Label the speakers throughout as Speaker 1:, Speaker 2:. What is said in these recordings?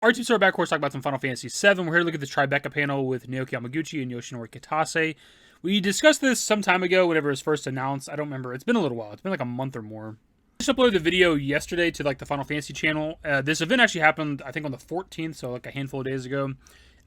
Speaker 1: Our team started back, of course, talk about some Final Fantasy VII. We're here to look at the Tribeca panel with Naoki Yamaguchi and Yoshinori Kitase. We discussed this some time ago, whenever it was first announced. I don't remember. It's been a little while. It's been like a month or more. I just uploaded the video yesterday to like the Final Fantasy channel. This event actually happened, I think, on the 14th, so like a handful of days ago.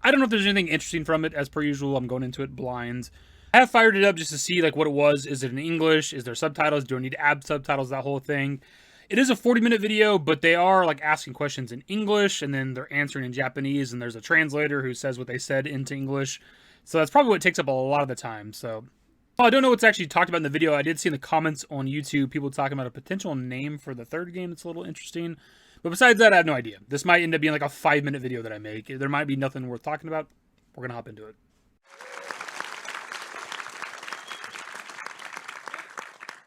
Speaker 1: I don't know if there's anything interesting from it. As per usual, I'm going into it blind. I have fired it up just to see like what it was. Is it in English? Is there subtitles? Do I need to add subtitles? That whole thing. It is a 40-minute video, but they are like asking questions in English, and then they're answering in Japanese, and there's a translator who says what they said into English. So that's probably what takes up a lot of the time. So I don't know what's actually talked about in the video. I did see in the comments on YouTube people talking about a potential name for the third game. It's a little interesting. But besides that, I have no idea. This might end up being like a 5-minute video that I make. There might be nothing worth talking about. We're going to hop into it.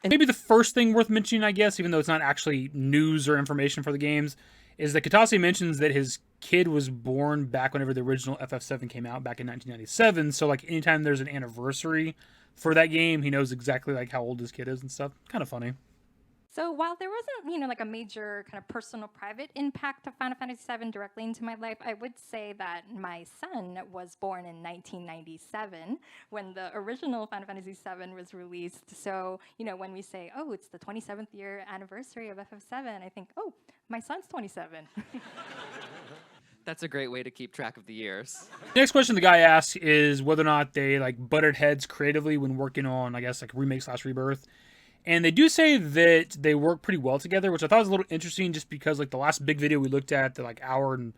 Speaker 1: And maybe the first thing worth mentioning, I guess, even though it's not actually news or information for the games, is that Kitase mentions that his kid was born back whenever the original FF7 came out back in 1997. So, like, anytime there's an anniversary for that game, he knows exactly, like, how old his kid is and stuff. Kind of funny.
Speaker 2: So while there wasn't, like a major kind of personal private impact of Final Fantasy VII directly into my life, I would say that my son was born in 1997 when the original Final Fantasy VII was released. So, when we say, oh, it's the 27th year anniversary of FF7, I think, oh, my son's 27.
Speaker 3: That's a great way to keep track of the years.
Speaker 1: Next question the guy asks is whether or not they, like, butted heads creatively when working on, I guess, like, Remake/Rebirth. And they do say that they work pretty well together, which I thought was a little interesting just because, like, the last big video we looked at, the, like, hour and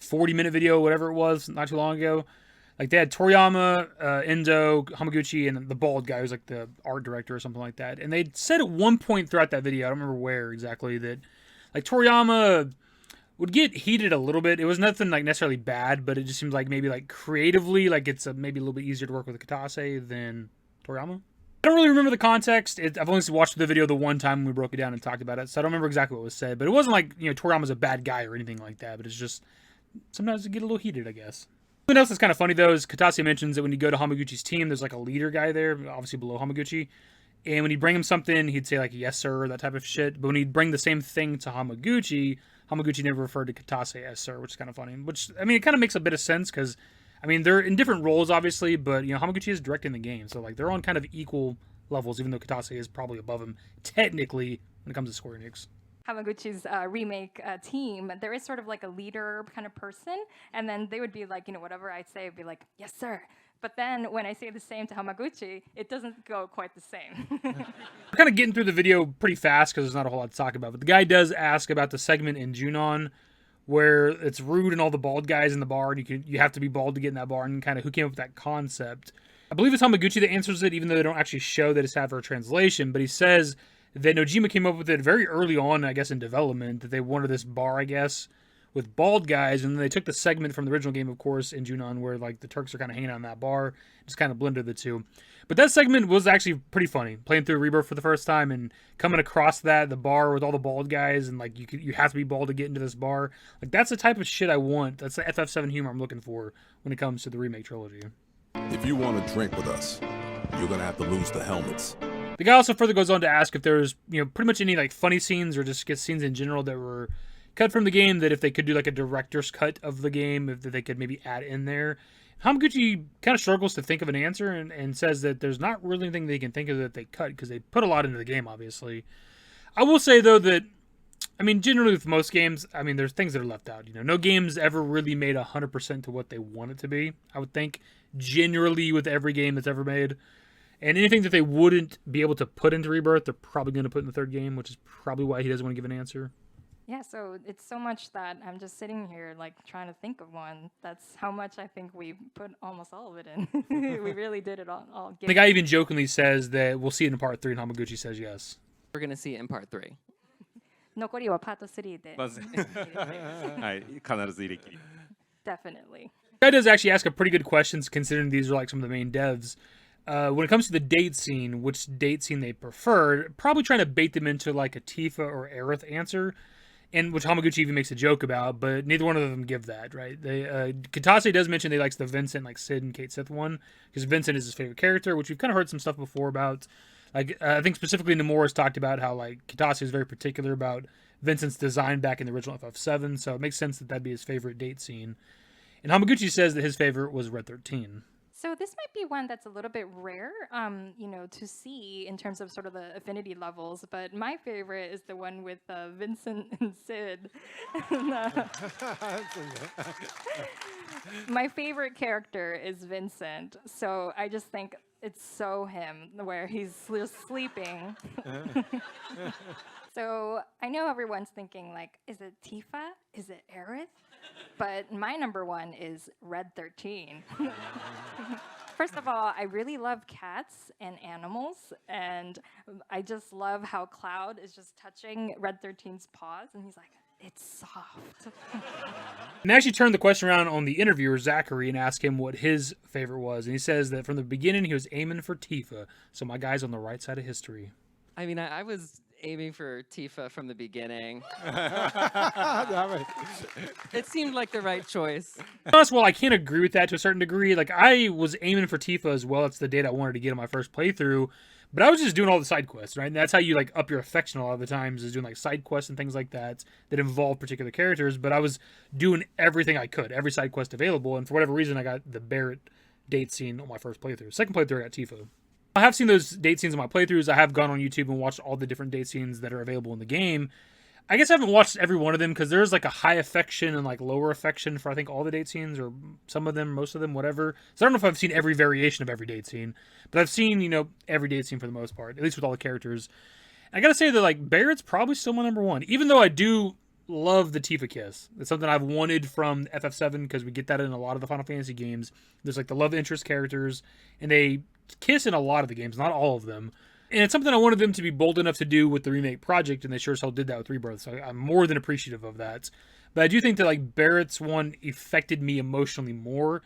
Speaker 1: 40-minute video, whatever it was, not too long ago, like, they had Toriyama, Endo, Hamaguchi, and the bald guy who's, like, the art director or something like that. And they said at one point throughout that video, I don't remember where exactly, that, like, Toriyama would get heated a little bit. It was nothing, like, necessarily bad, but it just seems like maybe, like, creatively, like, it's maybe a little bit easier to work with Kitase than Toriyama. I don't really remember the context. I've only watched the video the one time when we broke it down and talked about it, so I don't remember exactly what was said. But it wasn't like, Toriyama's a bad guy or anything like that, but it's just sometimes it get a little heated, I guess. Something else that's kind of funny, though, is Kitase mentions that when you go to Hamaguchi's team, there's like a leader guy there, obviously below Hamaguchi. And when he'd bring him something, he'd say like, yes, sir, that type of shit. But when he'd bring the same thing to Hamaguchi, Hamaguchi never referred to Kitase as sir, which is kind of funny. Which, I mean, it kind of makes a bit of sense because, I mean, they're in different roles, obviously, but, Hamaguchi is directing the game. So, like, they're on kind of equal levels, even though Kitase is probably above him, technically, when it comes to Square Enix.
Speaker 2: Hamaguchi's remake team, there is sort of like a leader kind of person, and then they would be like, whatever I say would be like, yes, sir. But then when I say the same to Hamaguchi, it doesn't go quite the same.
Speaker 1: We're kind of getting through the video pretty fast because there's not a whole lot to talk about, but the guy does ask about the segment in Junon where it's rude and all the bald guys in the bar, and you have to be bald to get in that bar, and kind of who came up with that concept. I believe it's Hamaguchi that answers it, even though they don't actually show that it's had for a translation. But he says that Nojima came up with it very early on, I guess, in development, that they wanted this bar, I guess, with bald guys. And then they took the segment from the original game, of course, in Junon, where, like, the Turks are kind of hanging out in that bar. Just kind of blended the two. But that segment was actually pretty funny. Playing through Rebirth for the first time and coming across the bar with all the bald guys, and, like, you have to be bald to get into this bar. Like, that's the type of shit I want. That's the FF7 humor I'm looking for when it comes to the Remake trilogy.
Speaker 4: If you want to drink with us, you're going to have to lose the helmets.
Speaker 1: The guy also further goes on to ask if there's, pretty much any, like, funny scenes or just scenes in general that were cut from the game, that if they could do, like, a director's cut of the game, if they could maybe add in there. Hamaguchi kind of struggles to think of an answer and says that there's not really anything they can think of that they cut because they put a lot into the game, obviously. I will say, though, that, I mean, generally with most games, I mean, there's things that are left out. No game's ever really made 100% to what they want it to be, I would think. Generally with every game that's ever made. And anything that they wouldn't be able to put into Rebirth, they're probably going to put in the third game, which is probably why he doesn't want to give an answer.
Speaker 2: Yeah, so it's so much that I'm just sitting here, like, trying to think of one. That's how much I think we put almost all of it in. We really did it all.
Speaker 1: The guy even jokingly says that we'll see it in part 3, and Hamaguchi says yes.
Speaker 3: We're going to see it in part 3.
Speaker 2: 残りはパート3で。
Speaker 5: まずはい、必ず入れ切り。
Speaker 2: Definitely.
Speaker 1: Guy does actually ask a pretty good questions considering these are like some of the main devs. When it comes to the date scene, which date scene they prefer, probably trying to bait them into like a Tifa or Aerith answer, and which Hamaguchi even makes a joke about, but neither one of them give that, right? Kitase does mention he likes the Vincent, like Sid and Kate Sith one, because Vincent is his favorite character, which we've kind of heard some stuff before about. Like, I think specifically Nomura's talked about how, like, Kitase is very particular about Vincent's design back in the original FF7, so it makes sense that that'd be his favorite date scene. And Hamaguchi says that his favorite was Red 13.
Speaker 2: So this might be one that's a little bit rare, to see in terms of sort of the affinity levels. But my favorite is the one with Vincent and Sid. My favorite character is Vincent, so I just think it's so him, where he's just sleeping. So I know everyone's thinking, like, is it Tifa? Is it Aerith? But my number one is Red 13. First of all, I really love cats and animals, and I just love how Cloud is just touching Red 13's paws, and he's like, it's soft.
Speaker 1: And I actually turned the question around on the interviewer, Zachary, and asked him what his favorite was. And he says that from the beginning, he was aiming for Tifa. So my guy's on the right side of history.
Speaker 3: I mean, I was aiming for Tifa from the beginning. It seemed like the right choice.
Speaker 1: Honest, well, I can't agree with that to a certain degree. Like, I was aiming for Tifa as well. It's the date I wanted to get on my first playthrough. But I was just doing all the side quests, right? And that's how you, like, up your affection a lot of the times, is doing, like, side quests and things like that that involve particular characters. But I was doing everything I could, every side quest available. And for whatever reason, I got the Barrett date scene on my first playthrough. Second playthrough, I got Tifa. I have seen those date scenes in my playthroughs. I have gone on YouTube and watched all the different date scenes that are available in the game. I guess I haven't watched every one of them because there's like a high affection and like lower affection for I think all the date scenes, or some of them, most of them, whatever. So I don't know if I've seen every variation of every date scene, but I've seen, every date scene for the most part, at least with all the characters. And I gotta say that like Barrett's probably still my number one, even though I do love the Tifa kiss. It's something I've wanted from FF7 because we get that in a lot of the Final Fantasy games. There's like the love interest characters, and they kiss in a lot of the games, not all of them. And it's something I wanted them to be bold enough to do with the remake project, and they sure as hell did that with Rebirth, so I'm more than appreciative of that. But I do think that like Barrett's one affected me emotionally more.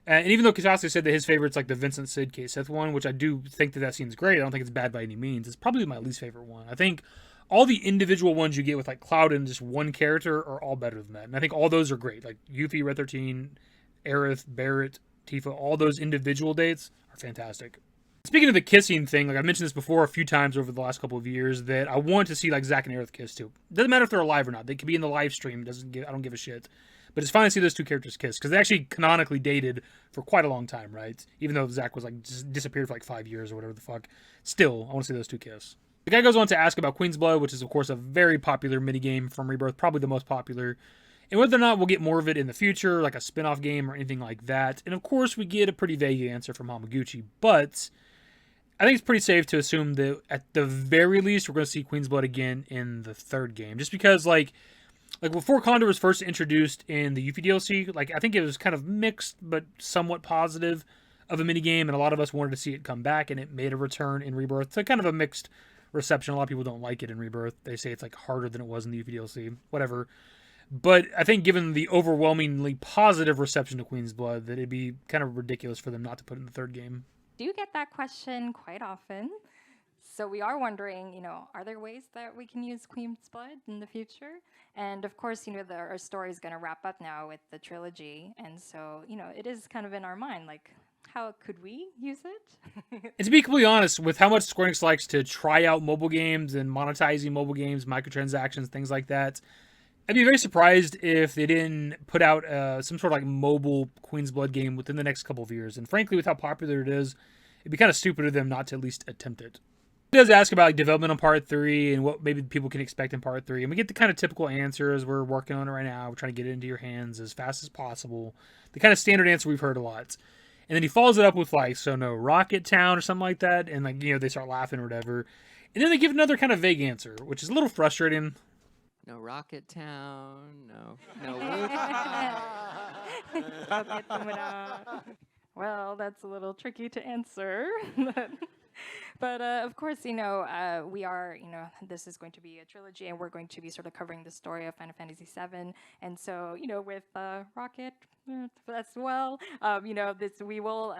Speaker 1: And even though Kitase said that his favorite's like the Vincent Sid Kate Sith one, which I do think that scene's great, I don't think it's bad by any means. It's probably my least favorite one. I think all the individual ones you get with like Cloud and just one character are all better than that. And I think all those are great. Like Yuffie, Red 13, Aerith, Barrett, Tifa, all those individual dates are fantastic. Speaking of the kissing thing, like I mentioned this before a few times over the last couple of years, that I want to see like Zack and Aerith kiss too. Doesn't matter if they're alive or not. They could be in the live stream. I don't give a shit. But it's fun to see those two characters kiss because they actually canonically dated for quite a long time, right? Even though Zack was like just disappeared for like 5 years or whatever the fuck. Still, I want to see those two kiss. The guy goes on to ask about Queen's Blood, which is of course a very popular minigame from Rebirth, probably the most popular. And whether or not we'll get more of it in the future, like a spin-off game or anything like that. And of course we get a pretty vague answer from Hamaguchi, but I think it's pretty safe to assume that at the very least we're going to see Queen's Blood again in the third game. Just because like before Condor was first introduced in the Yuffie DLC, like I think it was kind of mixed but somewhat positive of a minigame, and a lot of us wanted to see it come back, and it made a return in Rebirth. So kind of a mixed reception. A lot of people don't like it in Rebirth. They say it's like harder than it was in the Yuffie DLC. Whatever. But I think given the overwhelmingly positive reception to Queen's Blood, that it'd be kind of ridiculous for them not to put it in the third game.
Speaker 2: Do you get that question quite often? So we are wondering, are there ways that we can use Queen's Blood in the future? And of course, our story is going to wrap up now with the trilogy. And so, it is kind of in our mind, like, how could we use it?
Speaker 1: And to be completely honest, with how much Square Enix likes to try out mobile games and monetizing mobile games, microtransactions, things like that, I'd be very surprised if they didn't put out some sort of like mobile Queen's Blood game within the next couple of years. And frankly, with how popular it is, it'd be kind of stupid of them not to at least attempt it. He does ask about like development on Part 3 and what maybe people can expect in Part 3. And we get the kind of typical answers. We're working on it right now. We're trying to get it into your hands as fast as possible. The kind of standard answer we've heard a lot. And then he follows it up with like, so no Rocket Town or something like that. And like, they start laughing or whatever. And then they give another kind of vague answer, which is a little frustrating.
Speaker 3: No Rocket Town, no
Speaker 2: Well, that's a little tricky to answer. But of course, we are, this is going to be a trilogy, and we're going to be sort of covering the story of Final Fantasy VII. And so, with Rocket as well, we will,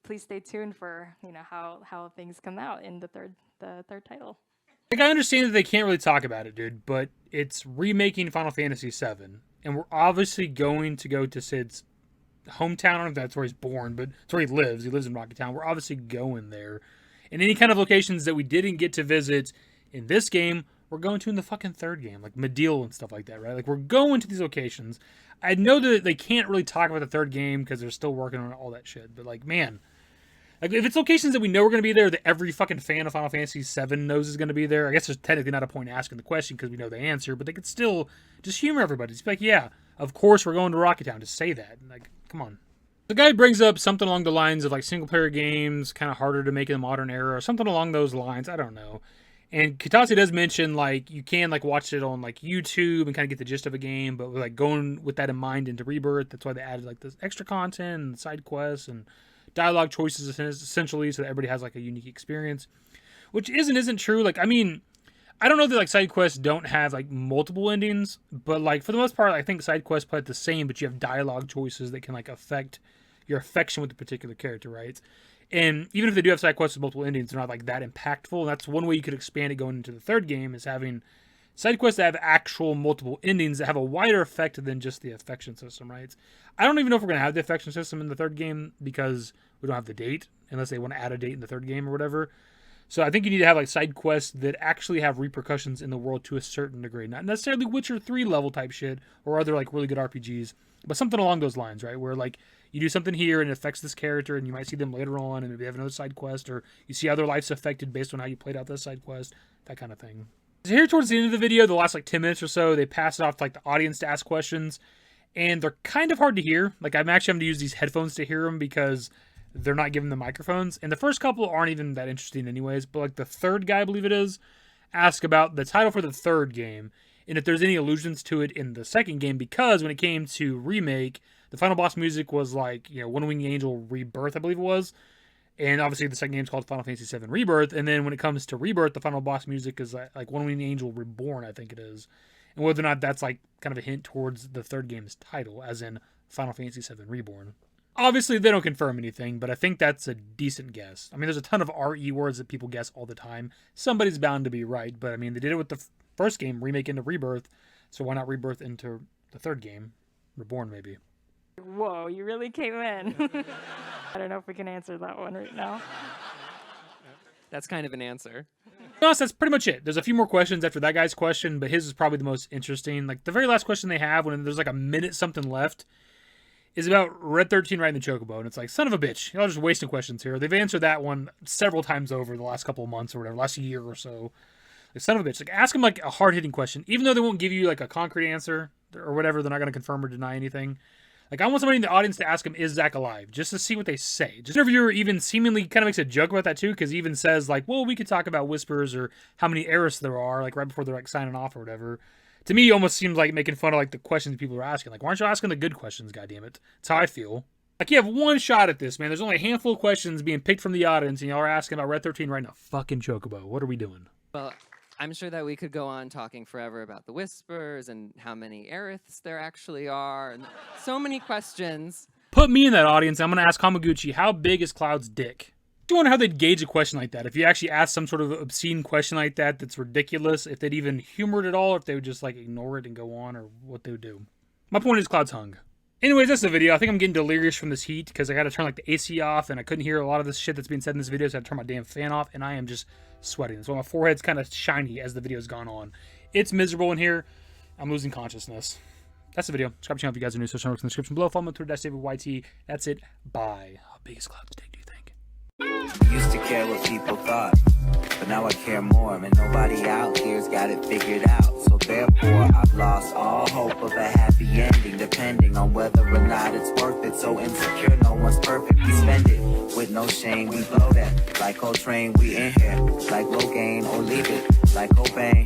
Speaker 2: please stay tuned for, how things come out in the third title.
Speaker 1: Like, I understand that they can't really talk about it, dude, but it's remaking Final Fantasy VII, and we're obviously going to go to Sid's hometown. I don't know if that's where he's born, but it's where he lives. He lives in Rocket Town. We're obviously going there. And any kind of locations that we didn't get to visit in this game, we're going to in the fucking third game, like Medeal and stuff like that, right? Like, we're going to these locations. I know that they can't really talk about the third game because they're still working on all that shit, but like, man, like, if it's locations that we know are going to be there, that every fucking fan of Final Fantasy VII knows is going to be there, I guess there's technically not a point in asking the question because we know the answer, but they could still just humor everybody. Just be like, yeah, of course we're going to Rocket Town. Just say that. Like, come on. The guy brings up something along the lines of, like, single-player games, kind of harder to make in the modern era, or something along those lines. I don't know. And Kitase does mention, like, you can, like, watch it on, like, YouTube and kind of get the gist of a game, but, like, going with that in mind into Rebirth, that's why they added, like, this extra content and side quests and dialogue choices essentially, so that everybody has like a unique experience, which isn't true. Like, I mean, I don't know that like side quests don't have like multiple endings, but like for the most part, I think side quests play it the same, but you have dialogue choices that can like affect your affection with the particular character, right? And even if they do have side quests with multiple endings, they're not like that impactful. And that's one way you could expand it going into the third game, is having side quests that have actual multiple endings that have a wider effect than just the affection system, right? I don't even know if we're going to have the affection system in the third game because we don't have the date, unless they want to add a date in the third game or whatever. So I think you need to have like side quests that actually have repercussions in the world to a certain degree. Not necessarily Witcher 3 level type shit or other like really good RPGs, but something along those lines, right? Where like you do something here and it affects this character and you might see them later on and maybe have another side quest, or you see other lives affected based on how you played out this side quest, that kind of thing. So here towards the end of the video, the last like 10 minutes or so, they pass it off to like the audience to ask questions, and they're kind of hard to hear. Like, I'm actually having to use these headphones to hear them because they're not giving them microphones. And the first couple aren't even that interesting anyways, but like the third guy, I believe it is, asked about the title for the third game and if there's any allusions to it in the second game, because when it came to Remake, the final boss music was like, you know, One Winged Angel Rebirth, I believe it was. And obviously the second game is called Final Fantasy VII Rebirth. And then when it comes to Rebirth, the final boss music is like One Winged Angel Reborn, I think it is. And whether or not that's like kind of a hint towards the third game's title, as in Final Fantasy VII Reborn. Obviously, they don't confirm anything, but I think that's a decent guess. I mean, there's a ton of RE words that people guess all the time. Somebody's bound to be right, but I mean, they did it with the first game, Remake into Rebirth, so why not Rebirth into the third game? Reborn, maybe.
Speaker 2: Whoa, you really came in. I don't know if we can answer that one right now.
Speaker 3: That's kind of an answer.
Speaker 1: No, that's pretty much it. There's a few more questions after that guy's question, but his is probably the most interesting. Like, the very last question they have, when there's like a minute something left, is about Red 13 riding the Chocobo, and it's like, son of a bitch, y'all just wasting questions here. They've answered that one several times over the last couple of months or whatever, last year or so. Like, son of a bitch. Like, ask them like a hard-hitting question, even though they won't give you like a concrete answer or whatever. They're not going to confirm or deny anything. Like, I want somebody in the audience to ask him, is Zack alive? Just to see what they say. Just interviewer even seemingly kind of makes a joke about that too, because he even says like, well, we could talk about whispers or how many Eris there are, like right before they're like signing off or whatever. To me, it almost seems like making fun of like the questions people are asking. Like, why aren't you asking the good questions, goddammit? That's how I feel. Like, you have one shot at this, man. There's only a handful of questions being picked from the audience, and y'all are asking about Red 13 riding a fucking Chocobo. What are we doing?
Speaker 3: Well, I'm sure that we could go on talking forever about the whispers and how many Aeriths there actually are, and so many questions.
Speaker 1: Put me in that audience. I'm going to ask Hamaguchi, how big is Cloud's dick? I wonder how they'd gauge a question like that. If you actually ask some sort of obscene question like that that's ridiculous, if they'd even humor it at all, or if they would just like ignore it and go on, or what they would do. My point is Cloud's hung. Anyways, that's the video. I think I'm getting delirious from this heat because I got to turn like the AC off, and I couldn't hear a lot of this shit that's being said in this video, so I had to turn my damn fan off, and I am just sweating. So my forehead's kind of shiny as the video's gone on. It's miserable in here. I'm losing consciousness. That's the video. Subscribe to the channel if you guys are new. Social networks in the description below. Follow me on Twitter, @DavidYT. That's it. Bye. How big is Cloud's dick, do you think?
Speaker 6: Used to care what people thought, but now I care more, and nobody out here's got it figured out. So therefore, I've lost all hope of a happy ending, depending on whether or not it's worth it. So insecure, no one's perfect. We spend it with no shame. We blow that like Coltrane. We in here like Rogaine, or leave it like Cobain.